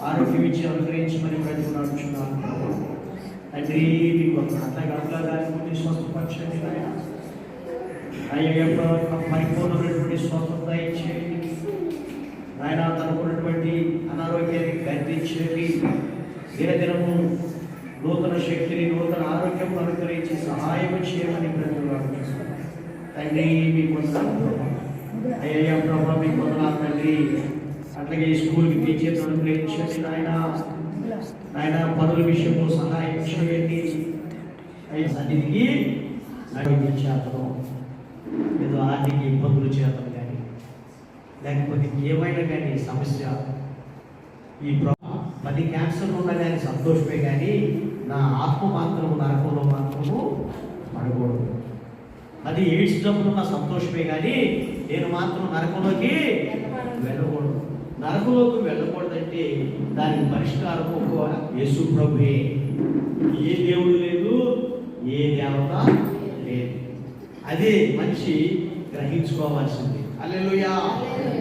ఆరోగ్యం ఇచ్చి అనుగ్రహించమని ప్రతినాడుచున్నాను తండ్రి. మీకు అట్లాగే అట్లాగానే స్వస్థపరచండి అయ్యా, పరిపూర్ణమైనటువంటి స్వస్థత ఇచ్చేయండి ఆయన. తనకున్నటువంటి అనారోగ్యాన్ని గద్దించేది దినదినము నూతన శక్తిని నూతన ఆరోగ్యం అనుగ్రహించి సహాయం చేయమని ప్రతినాడుచున్నాను తండ్రి. మీకు అయ్యా ప్రభా, మీకు వందనాలు తండ్రి. అట్లాగే స్కూల్కి టీచర్స్ అనుగ్రహించండి నాయన. పనుల విషయంలో సహాయం చేయండి సన్నిధికి. చేతను ఏదో ఆర్థిక ఇబ్బందుల చేతను కానీ లేకపోతే ఏమైనా కానీ సమస్య, ఈ 10 క్యాన్సర్లు ఉన్నా కానీ సంతోషమే, కానీ నా ఆత్మ మాత్రము నరకంలో మాత్రము పడకూడదు. అది ఎయిడ్స్ జబ్బులున్న సంతోషమే, కానీ నేను మాత్రం నరకంలోకి వెళ్ళకూడదు. నరకంలోకి వెళ్ళకూడదంటే దానికి పరిష్కారం యేసు ప్రభువే. ఏ దేవుడు లేదు, ఏ దేవత లేదు. అదే మనిషి గ్రహించుకోవాల్సింది. హల్లెలూయా,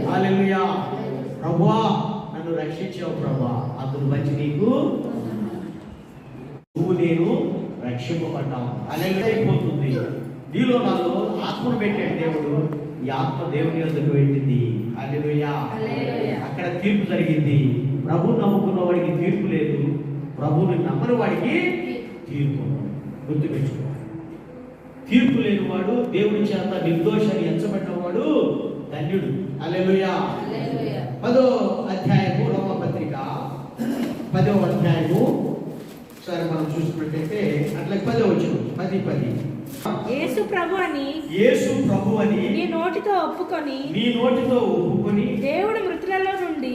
హల్లెలూయా. ప్రభువా, నన్ను రక్షించావు ప్రభువా, అతను మంచి నీకు నువ్వు నేను రక్షింపబడ్డావు. హల్లెలూయా అయిపోతుంది. నీలో నాలో ఆత్మను పెట్టాడు దేవుడు. ఈ ఆత్మ దేవుని వద్దకు వెళ్ళింది. హల్లెలూయా. అక్కడ తీర్పు జరిగింది. ప్రభువుని నమ్ముకున్న వాడికి తీర్పు లేదు, ప్రభువుని నమ్మని వాడికి తీర్పు. గుర్తుపెట్టుకో, తీర్పు లేని వాడు, దేవుని చేత నిర్దోషాన్ని ఎంచబడ్డవాడు ధన్యుడు. హల్లెలూయా. 10వ అధ్యాయము రోమపత్రిక 10వ అధ్యాయము ఒకసారి మనం చూసుకున్నట్టయితే అట్లా 10వ వచనం 10:10. యేసు ప్రభు అని నీ నోటితో ఒప్పుకొని దేవుడు మృతులలో నుండి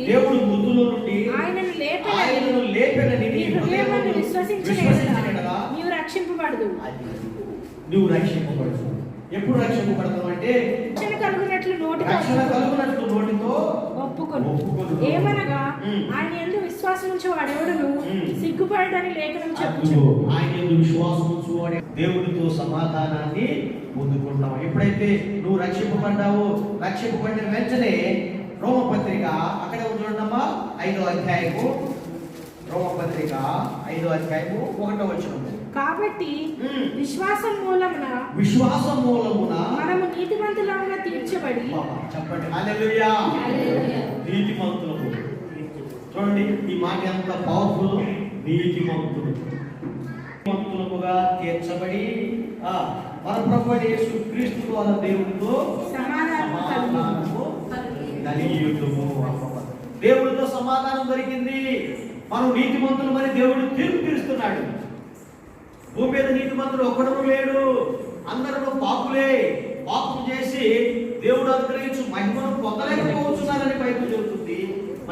ఆయనను లేపెనని నీ హృదయములో విశ్వసించిన యెడల నీవు రక్షింపబడదు. నువ్వు రక్షింపబడదు. ఎప్పుడు రక్షింపబడతావు అంటే రక్షణ కలుగునట్లు నోటితో ఒప్పుకొని. ఏమనగా ఆయన యందు విశ్వాసం ఉంచు వాడెవడును సిగ్గుపడని లేఖనం చెప్పుచు. ఆయన యందు విశ్వాసం ఉంచు వాడే దేవుడితో సమాధానాన్ని పొందుకుంటావు. ఎప్పుడైతే నువ్వు రక్షింపబడ్డావో, రక్షింపబడిన వెంటనే రోమపత్రిక అక్కడ చూడమ్మా 5వ అధ్యాయము, రోమపత్రిక 5వ అధ్యాయము 1వ వచనం. కాబట్టి విశ్వాసం మూలమున మనము నీతిమంతులుగా తీర్చబడి. చెప్పండి హల్లెలూయా. నీతిమంతులము. చూడండి ఈ మాట ఎంత పవర్ఫుల్. నీతిమంతులముగా తీర్చబడి మన ప్రభువు యేసు క్రీస్తు ద్వారా దేవుడితో సమాధానము కలిగియుండుము. దేవుడితో సమాధానం దొరికింది. మనం నీతిమంతులు మరి దేవుడు తీర్పు తీరుస్తున్నాడు. భూమి మీద నీతిమంతుడు ఒక్కడూ లేడు, అందరూ పాపులే. పాపం చేసి దేవుడు అనుగ్రహించు మహిమ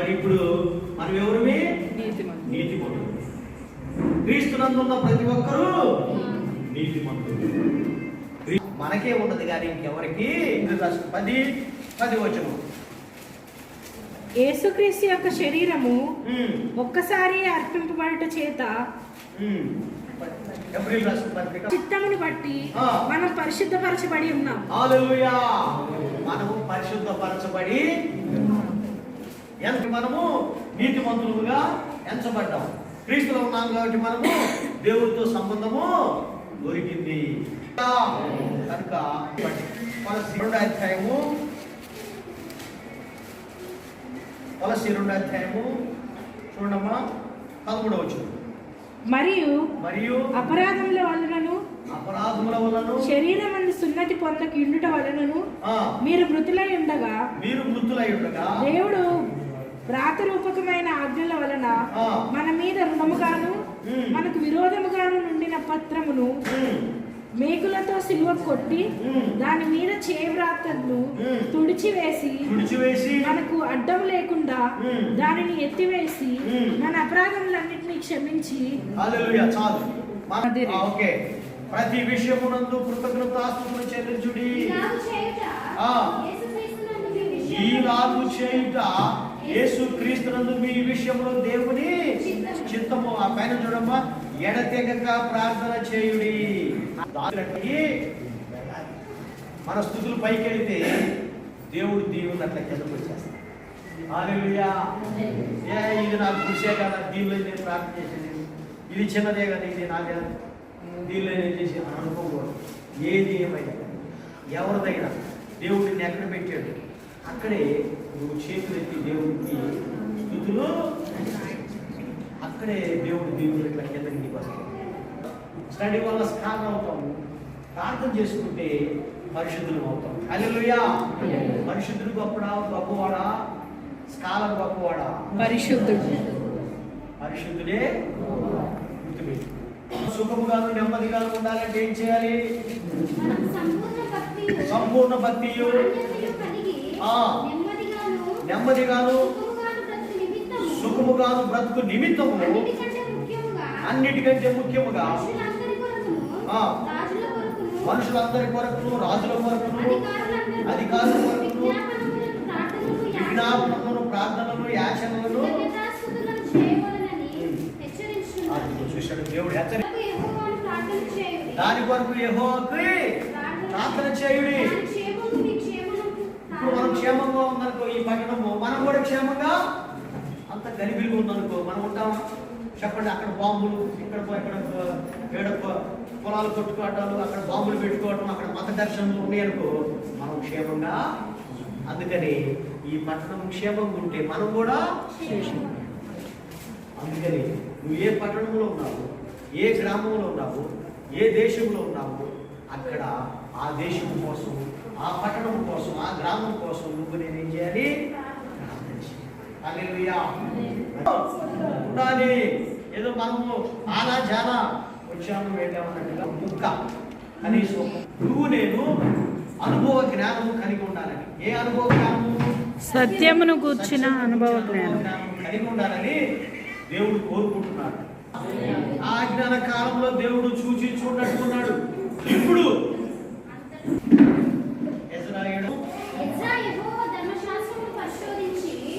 మరి ఇప్పుడు మనం ఎవరిమి? నీతిమంతులు. క్రీస్తునందున్న ప్రతి ఒక్కరూ నీతిమంతులు. మనకే ఉన్నది కానీ ఇంకెవరికి? 10 వచనం. యేసుక్రీస్తు యొక్క శరీరము ఒక్కసారి అర్పింపబడుట చేత ఏప్రిల్ రాసిన పత్రిక చిత్తమును బట్టి మనం పరిశుద్ధపరచబడి ఉన్నాం. హల్లెలూయా. మనము పరిశుద్ధపరచబడి మనము నీతిమంతులుగా ఎంచబడ్డాం. క్రీస్తులో ఉన్నాం కాబట్టి మనము దేవుడితో సంబంధము దొరికింది కనుక కొలస్సీ 2వ అధ్యాయము చూడమ్మా 13వ వచనం. మరియు అపరాధముల వలనను శరీరమందు సున్నతి పొందక ఇండుట వలనను మీరు మృతులై ఉండగా దేవుడు వ్రాతరూపకమైన ఆజ్ఞల వలన మన మీద రుణముగాను మనకు విరోధముగాను నుండిన పత్రమును మేకులతో సిలువ కొట్టి దాని మీద చేవ్రాతను తుడిచివేసి మనకు అడ్డం లేకుండా దానిని ఎత్తివేసి మన అపరాధములన్నిటినీ క్షమించి. హల్లెలూయా. చాలు. ఓకే. ప్రతి విషయమునందు కృతజ్ఞతాస్తుతులు చెల్లించుడి. ఈలాగు చేయుట యేసుక్రీస్తునందు మీ విషయంలో దేవుని చిత్తము. ఆ పైన చూడమ్మా, ఎడతెగక ప్రార్థన చేయుడి. మన స్థుతులు పైకి వెళితే దేవుడు దీవుని అట్లా కిందకు వచ్చేస్తాడు. హల్లెలూయా. ఇది నాకు కృషే కదా, దీనిలో నేను ప్రార్థన చేసేది, ఇది చిన్నదే కదా, ఇది నాదే, దీనిలో నేను చేసి అనుకోకూడదు. ఏది ఏమైనా ఎవరిదైనా దేవుడిని ఎక్కడ పెట్టాడు అక్కడే నువ్వు చేతులు ఎత్తి దేవుడికి స్థుతులు, అక్కడే దేవుడు దేవుడు ఇట్లా కిందకి నీకు వస్తాడు. స్టడీ వల్ల స్ట్రాంగ్ అవుతాము. ప్రార్థన చేసుకుంటే పరిశుద్ధులు అవుతాం. హల్లెలూయా. పరిశుద్ధుడు గొప్పవాడా? స్కాలర్ గొప్పవాడా? పరిశుద్ధుడే. సుఖముగాను నెమ్మదిగాను ఉండాలంటే ఏం చేయాలి? సంపూర్ణ భక్తియు నెమ్మదిగాను సుఖముగాను బ్రతుకు నిమిత్తము అన్నిటికంటే ముఖ్యముగా మనుషులందరి కొరకును, రాజుల కొరకును, అధికారుల కొరకును విజ్ఞాపనలను, ప్రార్థనలను, యాచనలను చూశాడు దేవుడు. దాని కొరకు యెహోవాకి ప్రార్థన చేయుడి. ఇప్పుడు మనం క్షేమంగా ఉందనుకో, ఈ పట్టణము మనం కూడా క్షేమంగా అంత గలిబిలిగా ఉందనుకో, మనం ఉంటాం చెప్పండి. అక్కడ బాంబులు, ఇక్కడ పొలాలు కొట్టుకోవటాలు, అక్కడ బాంబులు పెట్టుకోవటం, అక్కడ మత దర్శనలు ఉన్నాయనుకో, మనం క్షేమంగా. అందుకని ఈ పట్టణం క్షేమంగా ఉంటే మనం కూడా. అందుకని నువ్వు ఏ పట్టణంలో ఉన్నావు, ఏ గ్రామంలో ఉన్నావు, ఏ దేశంలో ఉన్నావు, అక్కడ ఆ దేశం కోసం, ఆ పట్టణం కోసం, ఆ గ్రామం కోసం నువ్వు నేనేం చేయాలి? హల్లెలూయా. ఉండాలి. ఏదో మనము ఆనా జానా వచ్చాము వెళ్ళామన్నట్టుగా ముక్క కనీసం నువ్వు నేను అనుభవ జ్ఞానము కలిగి ఉండాలని. ఏ అనుభవ జ్ఞానము? సత్యమును కూర్చిన అనుభవ జ్ఞానం కలిగి ఉండాలని దేవుడు కోరుకుంటున్నాడు. ఆ జ్ఞాన కాలంలో దేవుడు చూచి చూడట్టుకున్నాడు. ఇప్పుడు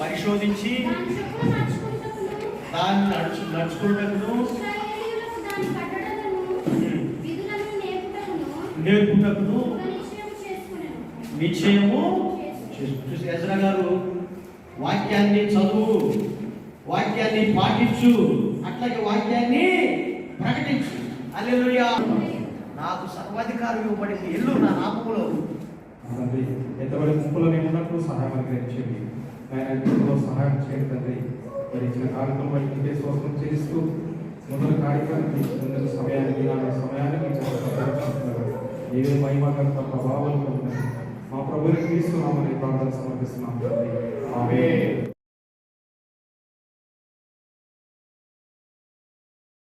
పరిశోధించి దాన్ని నడుచుకున్నట్టును నేర్పుటకును నిశ్చయము. ఎజ్రా గారు వాక్యాన్ని చదువు, వాక్యాన్ని పాటించు, అట్లాగే వాక్యాన్ని ప్రకటించు. హల్లెలూయా. నాకు సర్వాధికారం ఇవ్వబడింది, ఎల్లు నా నామములో. ఎంతబడి ముప్పులో మేము ఉన్నప్పుడు సహాయం అనుగ్రహించండి. ఆయన సహాయం చేయండి తండ్రి. మరి ఇచ్చిన కార్యక్రమం బట్టి స్వస్థం చేస్తూ మొదటి కార్యక్రమానికి ముందు సమయానికి ఏదో మహిమకర్త ప్రభావాలు ఉన్నాయి. మా ప్రభువుని క్రీస్తున్నామని ప్రార్థన సమర్పిస్తున్నాం తండ్రి. ఆమేన్.